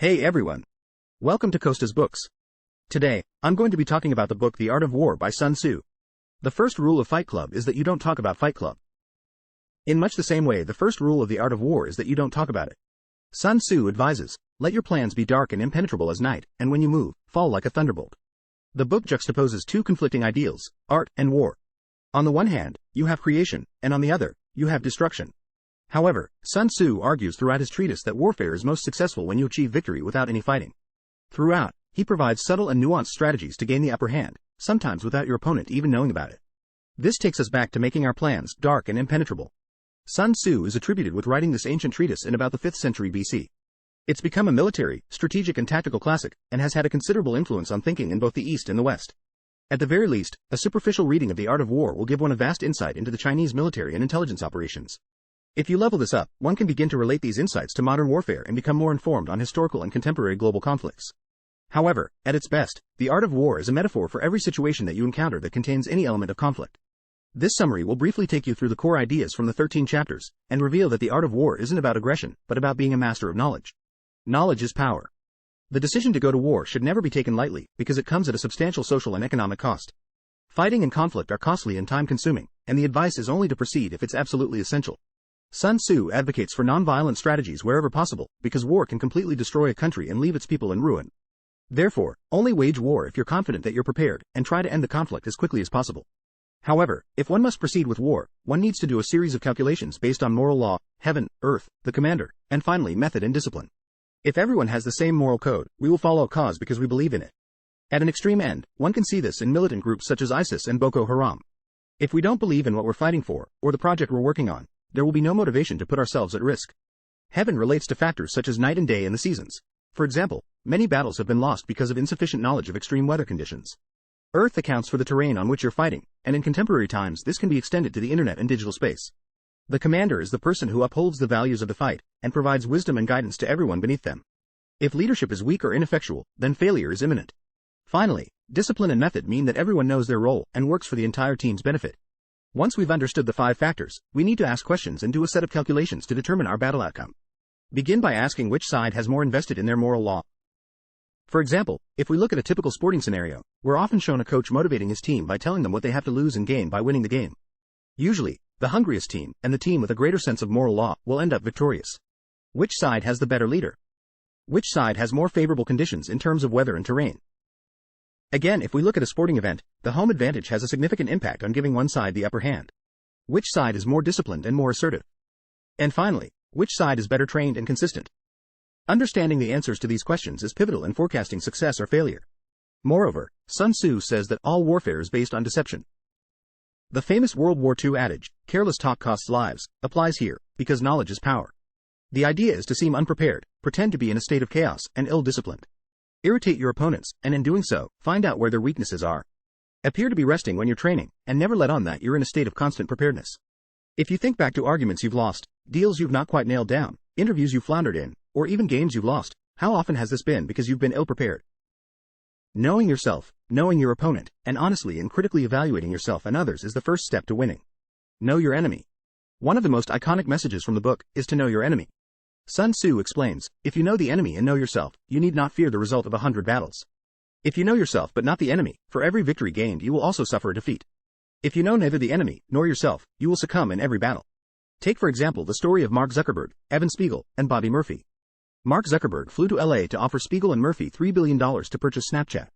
Hey everyone. Welcome to COSTA'S Books. Today, I'm going to be talking about the book The Art of War by Sun Tzu. The first rule of Fight Club is that you don't talk about Fight Club. In much the same way, the first rule of The Art of War is that you don't talk about it. Sun Tzu advises, let your plans be dark and impenetrable as night, and when you move, fall like a thunderbolt. The book juxtaposes two conflicting ideals, art and war. On the one hand, you have creation, and on the other, you have destruction. However, Sun Tzu argues throughout his treatise that warfare is most successful when you achieve victory without any fighting. Throughout, he provides subtle and nuanced strategies to gain the upper hand, sometimes without your opponent even knowing about it. This takes us back to making our plans dark and impenetrable. Sun Tzu is attributed with writing this ancient treatise in about the 5th century BC. It's become a military, strategic and tactical classic, and has had a considerable influence on thinking in both the East and the West. At the very least, a superficial reading of The Art of War will give one a vast insight into the Chinese military and intelligence operations. If you level this up, one can begin to relate these insights to modern warfare and become more informed on historical and contemporary global conflicts. However, at its best, The Art of War is a metaphor for every situation that you encounter that contains any element of conflict. This summary will briefly take you through the core ideas from the 13 chapters, and reveal that the art of war isn't about aggression, but about being a master of knowledge. Knowledge is power. The decision to go to war should never be taken lightly, because it comes at a substantial social and economic cost. Fighting and conflict are costly and time-consuming, and the advice is only to proceed if it's absolutely essential. Sun Tzu advocates for non-violent strategies wherever possible, because war can completely destroy a country and leave its people in ruin. Therefore, only wage war if you're confident that you're prepared, and try to end the conflict as quickly as possible. However, if one must proceed with war, one needs to do a series of calculations based on moral law, heaven, earth, the commander, and finally method and discipline. If everyone has the same moral code, we will follow a cause because we believe in it. At an extreme end, one can see this in militant groups such as ISIS and Boko Haram. If we don't believe in what we're fighting for, or the project we're working on, there will be no motivation to put ourselves at risk. Heaven relates to factors such as night and day and the seasons. For example, many battles have been lost because of insufficient knowledge of extreme weather conditions. Earth accounts for the terrain on which you're fighting, and in contemporary times this can be extended to the internet and digital space. The commander is the person who upholds the values of the fight, and provides wisdom and guidance to everyone beneath them. If leadership is weak or ineffectual, then failure is imminent. Finally, discipline and method mean that everyone knows their role and works for the entire team's benefit. Once we've understood the 5 factors, we need to ask questions and do a set of calculations to determine our battle outcome. Begin by asking which side has more invested in their moral law. For example, if we look at a typical sporting scenario, we're often shown a coach motivating his team by telling them what they have to lose and gain by winning the game. Usually, the hungriest team, and the team with a greater sense of moral law, will end up victorious. Which side has the better leader? Which side has more favorable conditions in terms of weather and terrain? Again, if we look at a sporting event, the home advantage has a significant impact on giving one side the upper hand. Which side is more disciplined and more assertive? And finally, which side is better trained and consistent? Understanding the answers to these questions is pivotal in forecasting success or failure. Moreover, Sun Tzu says that all warfare is based on deception. The famous World War II adage, careless talk costs lives, applies here, because knowledge is power. The idea is to seem unprepared, pretend to be in a state of chaos, and ill-disciplined. Irritate your opponents, and in doing so, find out where their weaknesses are. Appear to be resting when you're training, and never let on that you're in a state of constant preparedness. If you think back to arguments you've lost, deals you've not quite nailed down, interviews you've floundered in, or even games you've lost, how often has this been because you've been ill-prepared? Knowing yourself, knowing your opponent, and honestly and critically evaluating yourself and others is the first step to winning. Know your enemy. One of the most iconic messages from the book is to know your enemy. Sun Tzu explains, if you know the enemy and know yourself, you need not fear the result of 100 battles. If you know yourself but not the enemy, for every victory gained you will also suffer a defeat. If you know neither the enemy nor yourself, you will succumb in every battle. Take for example the story of Mark Zuckerberg, Evan Spiegel, and Bobby Murphy. Mark Zuckerberg flew to LA to offer Spiegel and Murphy $3 billion to purchase Snapchat.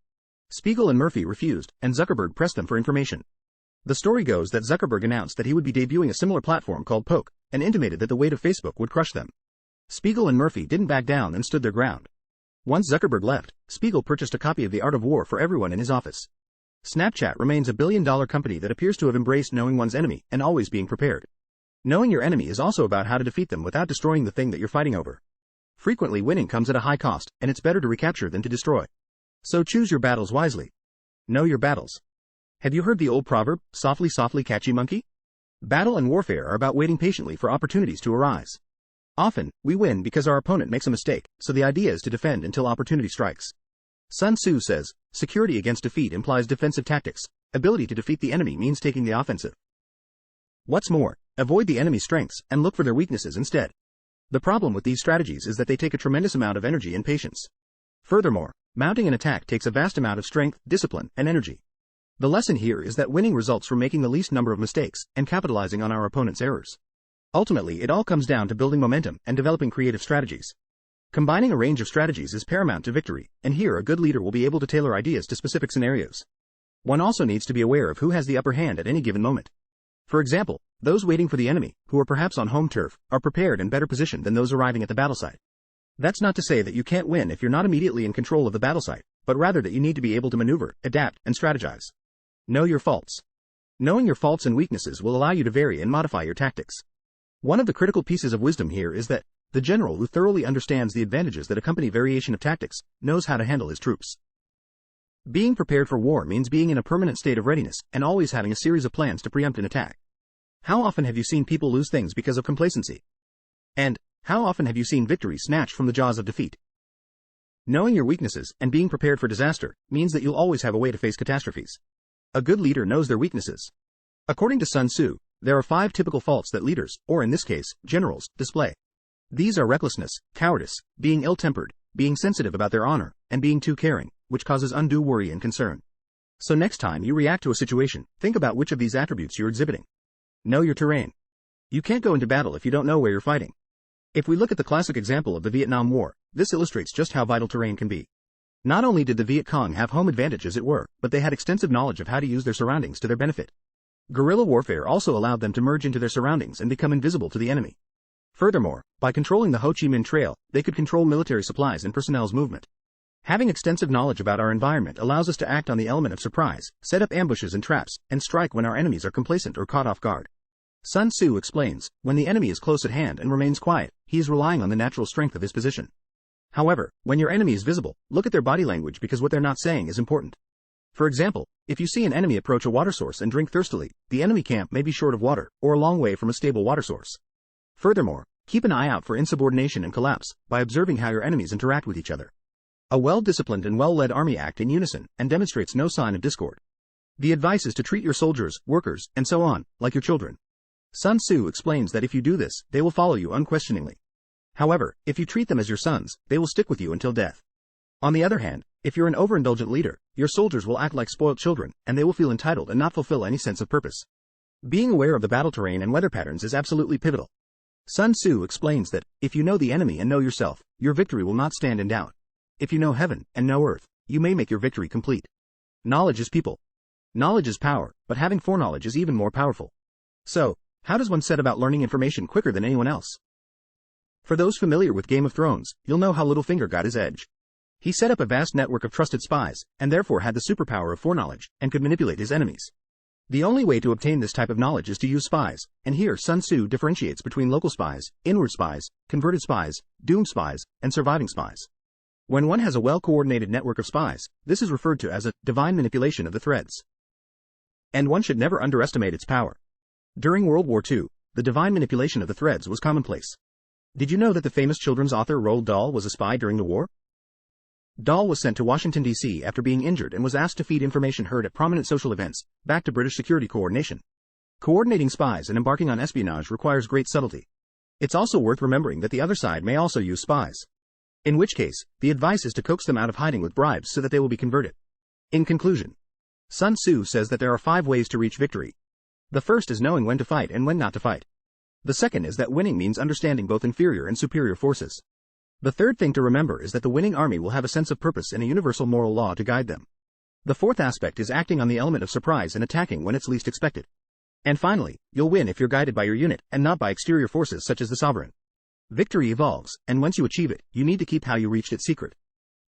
Spiegel and Murphy refused, and Zuckerberg pressed them for information. The story goes that Zuckerberg announced that he would be debuting a similar platform called Poke, and intimated that the weight of Facebook would crush them. Spiegel and Murphy didn't back down and stood their ground. Once Zuckerberg left, Spiegel purchased a copy of The Art of War for everyone in his office. Snapchat remains a billion-dollar company that appears to have embraced knowing one's enemy and always being prepared. Knowing your enemy is also about how to defeat them without destroying the thing that you're fighting over. Frequently winning comes at a high cost, and it's better to recapture than to destroy. So choose your battles wisely. Know your battles. Have you heard the old proverb, softly softly catchy monkey? Battle and warfare are about waiting patiently for opportunities to arise. Often, we win because our opponent makes a mistake, so the idea is to defend until opportunity strikes. Sun Tzu says, security against defeat implies defensive tactics. Ability to defeat the enemy means taking the offensive. What's more, avoid the enemy's strengths and look for their weaknesses instead. The problem with these strategies is that they take a tremendous amount of energy and patience. Furthermore, mounting an attack takes a vast amount of strength, discipline, and energy. The lesson here is that winning results from making the least number of mistakes and capitalizing on our opponent's errors. Ultimately, it all comes down to building momentum and developing creative strategies. Combining a range of strategies is paramount to victory, and here a good leader will be able to tailor ideas to specific scenarios. One also needs to be aware of who has the upper hand at any given moment. For example, those waiting for the enemy, who are perhaps on home turf, are prepared and better positioned than those arriving at the battle site. That's not to say that you can't win if you're not immediately in control of the battle site, but rather that you need to be able to maneuver, adapt, and strategize. Know your faults. Knowing your faults and weaknesses will allow you to vary and modify your tactics. One of the critical pieces of wisdom here is that the general who thoroughly understands the advantages that accompany variation of tactics knows how to handle his troops. Being prepared for war means being in a permanent state of readiness and always having a series of plans to preempt an attack. How often have you seen people lose things because of complacency? And how often have you seen victory snatched from the jaws of defeat? Knowing your weaknesses and being prepared for disaster means that you'll always have a way to face catastrophes. A good leader knows their weaknesses. According to Sun Tzu, there are 5 typical faults that leaders, or in this case, generals, display. These are recklessness, cowardice, being ill-tempered, being sensitive about their honor, and being too caring, which causes undue worry and concern. So next time you react to a situation, think about which of these attributes you're exhibiting. Know your terrain. You can't go into battle if you don't know where you're fighting. If we look at the classic example of the Vietnam War, this illustrates just how vital terrain can be. Not only did the Viet Cong have home advantage as it were, but they had extensive knowledge of how to use their surroundings to their benefit. Guerrilla warfare also allowed them to merge into their surroundings and become invisible to the enemy. Furthermore, by controlling the Ho Chi Minh Trail, they could control military supplies and personnel's movement. Having extensive knowledge about our environment allows us to act on the element of surprise, set up ambushes and traps, and strike when our enemies are complacent or caught off guard. Sun Tzu explains, when the enemy is close at hand and remains quiet, he is relying on the natural strength of his position. However, when your enemy is visible, look at their body language because what they're not saying is important. For example, if you see an enemy approach a water source and drink thirstily, the enemy camp may be short of water, or a long way from a stable water source. Furthermore, keep an eye out for insubordination and collapse by observing how your enemies interact with each other. A well-disciplined and well-led army act in unison and demonstrates no sign of discord. The advice is to treat your soldiers, workers, and so on, like your children. Sun Tzu explains that if you do this, they will follow you unquestioningly. However, if you treat them as your sons, they will stick with you until death. On the other hand, if you're an overindulgent leader, your soldiers will act like spoiled children, and they will feel entitled and not fulfill any sense of purpose. Being aware of the battle terrain and weather patterns is absolutely pivotal. Sun Tzu explains that, if you know the enemy and know yourself, your victory will not stand in doubt. If you know heaven and know earth, you may make your victory complete. Knowledge is people. Knowledge is power, but having foreknowledge is even more powerful. So, how does one set about learning information quicker than anyone else? For those familiar with Game of Thrones, you'll know how Littlefinger got his edge. He set up a vast network of trusted spies, and therefore had the superpower of foreknowledge, and could manipulate his enemies. The only way to obtain this type of knowledge is to use spies, and here Sun Tzu differentiates between local spies, inward spies, converted spies, doomed spies, and surviving spies. When one has a well-coordinated network of spies, this is referred to as a divine manipulation of the threads. And one should never underestimate its power. During World War II, the divine manipulation of the threads was commonplace. Did you know that the famous children's author Roald Dahl was a spy during the war? Dahl was sent to Washington, D.C. after being injured and was asked to feed information heard at prominent social events, back to British security coordination. Coordinating spies and embarking on espionage requires great subtlety. It's also worth remembering that the other side may also use spies. In which case, the advice is to coax them out of hiding with bribes so that they will be converted. In conclusion, Sun Tzu says that there are 5 ways to reach victory. The first is knowing when to fight and when not to fight. The second is that winning means understanding both inferior and superior forces. The third thing to remember is that the winning army will have a sense of purpose and a universal moral law to guide them. The fourth aspect is acting on the element of surprise and attacking when it's least expected. And finally, you'll win if you're guided by your unit and not by exterior forces such as the sovereign. Victory evolves, and once you achieve it, you need to keep how you reached it secret.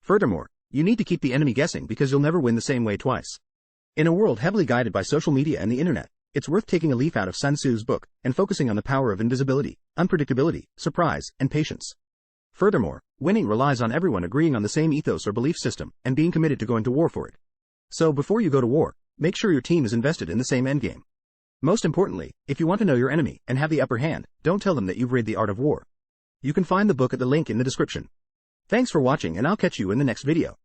Furthermore, you need to keep the enemy guessing because you'll never win the same way twice. In a world heavily guided by social media and the internet, it's worth taking a leaf out of Sun Tzu's book and focusing on the power of invisibility, unpredictability, surprise, and patience. Furthermore, winning relies on everyone agreeing on the same ethos or belief system and being committed to going to war for it. So before you go to war, make sure your team is invested in the same endgame. Most importantly, if you want to know your enemy and have the upper hand, don't tell them that you've read The Art of War. You can find the book at the link in the description. Thanks for watching, and I'll catch you in the next video.